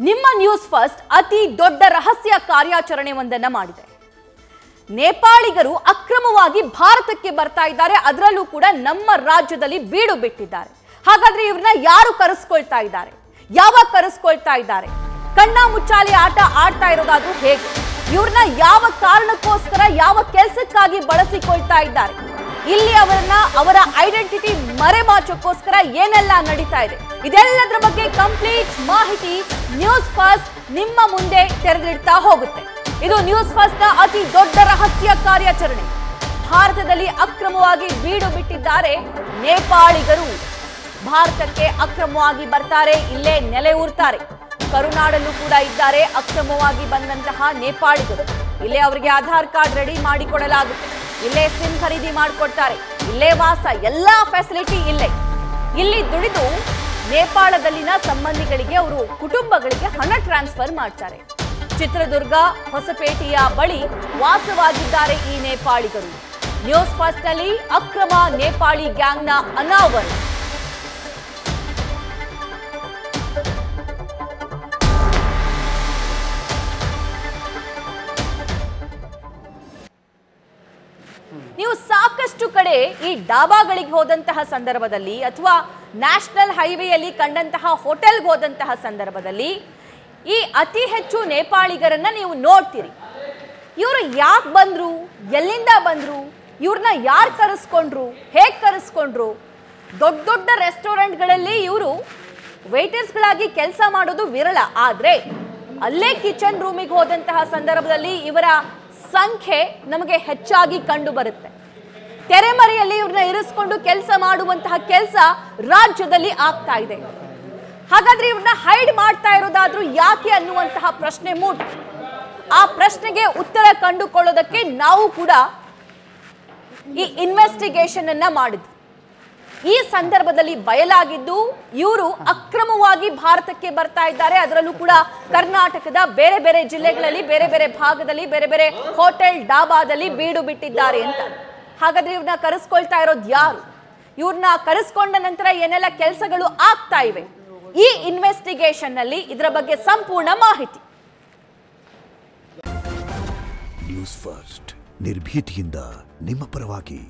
ನಿಮ್ಮ news first ಅತಿ ದೊಡ್ಡ ರಹಸ್ಯ ಕಾರ್ಯಾಚರಣೆ ಒಂದನ್ನ ಮಾಡಿದೆ. ನೇಪಾಳಿಗರು ಅಕ್ರಮವಾಗಿ ಭಾರತಕ್ಕೆ ಬರ್ತಾ ಇದ್ದಾರೆ, ಅದರಲ್ಲೂ ಕೂಡ ನಮ್ಮ ರಾಜ್ಯದಲ್ಲಿ ಬೀಡು ಬಿಟ್ಟಿದ್ದಾರೆ. ಹಾಗಾದ್ರೆ ಇವ್ರನ್ನ ಯಾರು ಕರೆಸ್ಕೊಳ್ತಾ ಇದ್ದಾರೆ, ಯಾವಾಗ ಕರೆಸ್ಕೊಳ್ತಾ ಇದ್ದಾರೆ, ಕಣ್ಣ ಮುಚ್ಚಾಲೆ ಆಟ ಆಡ್ತಾ ಇರೋದಾದ್ರೂ ಹೇಗೆ, ಇವ್ರನ್ನ ಯಾವ ಕಾರಣಕ್ಕೋಸ್ಕರ ಯಾವ ಕೆಲಸಕ್ಕಾಗಿ ಬಳಸಿಕೊಳ್ತಾ ಇದ್ದಾರೆ, ಇಲ್ಲಿ ಅವರ ಐಡೆಂಟಿಟಿ ಮರೆಮಾಚೋಕ್ಕೋಸ್ಕರ ಏನೆಲ್ಲ ನಡೀತಾ ಇದೆ, ಇದೆಲ್ಲದರ ಬಗ್ಗೆ ಕಂಪ್ಲೀಟ್ ಮಾಹಿತಿ ನ್ಯೂಸ್ ಫಸ್ಟ್ ನಿಮ್ಮ ಮುಂದೆ ತೆರೆದಿಡ್ತಾ ಹೋಗುತ್ತೆ. ಇದು ನ್ಯೂಸ್ ಫಸ್ಟ್ ನ ಅತಿ ದೊಡ್ಡ ರಹಸ್ಯ ಕಾರ್ಯಾಚರಣೆ. ಭಾರತದಲ್ಲಿ ಅಕ್ರಮವಾಗಿ ಬೀಡು ಬಿಟ್ಟಿದ್ದಾರೆ ನೇಪಾಳಿಗರು. ಭಾರತಕ್ಕೆ ಅಕ್ರಮವಾಗಿ ಬರ್ತಾರೆ, ಇಲ್ಲೇ ನೆಲೆ ಊರ್ತಾರೆ. ಕರುನಾಡಲ್ಲೂ ಕೂಡ ಇದ್ದಾರೆ ಅಕ್ರಮವಾಗಿ ಬಂದಂತಹ ನೇಪಾಳಿಗರು. ಇಲ್ಲೇ ಅವರಿಗೆ ಆಧಾರ್ ಕಾರ್ಡ್ ರೆಡಿ ಮಾಡಿಕೊಡಲಾಗುತ್ತೆ, ಇಲ್ಲೇ ಸಿಮ್ ಖರೀದಿ ಮಾಡಿಕೊಡ್ತಾರೆ, ಇಲ್ಲೇ ವಾಸ, ಎಲ್ಲಾ ಫೆಸಿಲಿಟಿ ಇಲ್ಲೇ. ಇಲ್ಲಿ ದುಡಿದು ನೇಪಾಳದಲ್ಲಿನ ಸಂಬಂಧಿಗಳಿಗೆ, ಅವರು ಕುಟುಂಬಗಳಿಗೆ ಹಣ ಟ್ರಾನ್ಸ್ಫರ್ ಮಾಡ್ತಾರೆ. ಚಿತ್ರದುರ್ಗ ಹೊಸಪೇಟೆಯ ಬಳಿ ವಾಸವಾಗಿದ್ದಾರೆ ಈ ನೇಪಾಳಿಗರು. ನ್ಯೂಸ್ ಫಸ್ಟ್ ನಲ್ಲಿ ಅಕ್ರಮ ನೇಪಾಳಿ ಗ್ಯಾಂಗ್ನ ಅನಾವರಣ. ನೀವು ಸಾಕಷ್ಟು ಕಡೆ ಈ ಡಾಬಾಗಳಿಗೆ ಹೋದಂತಹ ಸಂದರ್ಭದಲ್ಲಿ ಅಥವಾ ನ್ಯಾಷನಲ್ ಹೈವೇಯಲ್ಲಿ ಕಂಡಂತಹ ಹೋಟೆಲ್ಗೆ ಹೋದಂತಹ ಸಂದರ್ಭದಲ್ಲಿ ಈ ಅತಿ ಹೆಚ್ಚು ನೇಪಾಳಿಗರನ್ನ ನೀವು ನೋಡ್ತೀರಿ. ಇವರು ಯಾಕೆ ಬಂದ್ರು, ಎಲ್ಲಿಂದ ಬಂದ್ರು, ಇವ್ರನ್ನ ಯಾರು ಕರೆಸ್ಕೊಂಡ್ರು, ಹೇಗೆ ಕರೆಸ್ಕೊಂಡ್ರು. ದೊಡ್ಡ ದೊಡ್ಡ ರೆಸ್ಟೋರೆಂಟ್ಗಳಲ್ಲಿ ಇವರು ವೇಟರ್ಸ್ಗಳಾಗಿ ಕೆಲಸ ಮಾಡೋದು ವಿರಳ. ಆದರೆ ಅಲ್ಲೇ ಕಿಚನ್ ರೂಮಿಗೆ ಹೋದಂತಹ ಸಂದರ್ಭದಲ್ಲಿ ಇವರ ಸಂಖ್ಯೆ ನಮಗೆ ಹೆಚ್ಚಾಗಿ ಕಂಡು ಬರುತ್ತೆ. ತೆರೆಮರೆಯಲ್ಲಿ ಇವ್ರನ್ನ ಇರಿಸ್ಕೊಂಡು ಕೆಲಸ ಮಾಡುವಂತಹ ಕೆಲಸ ರಾಜ್ಯದಲ್ಲಿ ಆಗ್ತಾ ಇದೆ. ಹಾಗಾದ್ರೆ ಇವ್ರನ್ನ ಹೈಡ್ ಮಾಡ್ತಾ ಇರೋದಾದ್ರೂ ಯಾಕೆ ಅನ್ನುವಂತಹ ಪ್ರಶ್ನೆ ಮೂಡಿ, ಆ ಪ್ರಶ್ನೆಗೆ ಉತ್ತರ ಕಂಡುಕೊಳ್ಳೋದಕ್ಕೆ ನಾವು ಕೂಡ ಈ ಇನ್ವೆಸ್ಟಿಗೇಷನ್ ಅನ್ನ ಮಾಡಿದ್ವಿ. ಈ ಸಂದರ್ಭದಲ್ಲಿ ಬಯಲಾಗಿದ್ದು ಇವರು ಅಕ್ರಮವಾಗಿ ಭಾರತಕ್ಕೆ ಬರ್ತಾ ಇದ್ದಾರೆ, ಅದರಲ್ಲೂ ಕೂಡ ಕರ್ನಾಟಕದ ಬೇರೆ ಬೇರೆ ಜಿಲ್ಲೆಗಳಲ್ಲಿ, ಬೇರೆ ಬೇರೆ ಭಾಗದಲ್ಲಿ, ಬೇರೆ ಬೇರೆ ಹೋಟೆಲ್ ಡಾಬಾದಲ್ಲಿ ಬೀಡು ಬಿಟ್ಟಿದ್ದಾರೆ ಅಂತ. ಹಾಗಾದ್ರೆ ಇವ್ರನ್ನ ಕರೆಸ್ಕೊಳ್ತಾ ಇರೋದು ಯಾರು, ಇವ್ರನ್ನ ಕರೆಸ್ಕೊಂಡ ನಂತರ ಏನೆಲ್ಲ ಕೆಲಸಗಳು ಆಗ್ತಾ ಇವೆ, ಈ ಇನ್ವೆಸ್ಟಿಗೇಷನ್ ನಲ್ಲಿ ಇದರ ಬಗ್ಗೆ ಸಂಪೂರ್ಣ ಮಾಹಿತಿ. ನ್ಯೂಸ್ ಫಸ್ಟ್ ನಿರ್ಭೀತಿಯಿಂದ ನಿಮ್ಮ ಪರವಾಗಿ.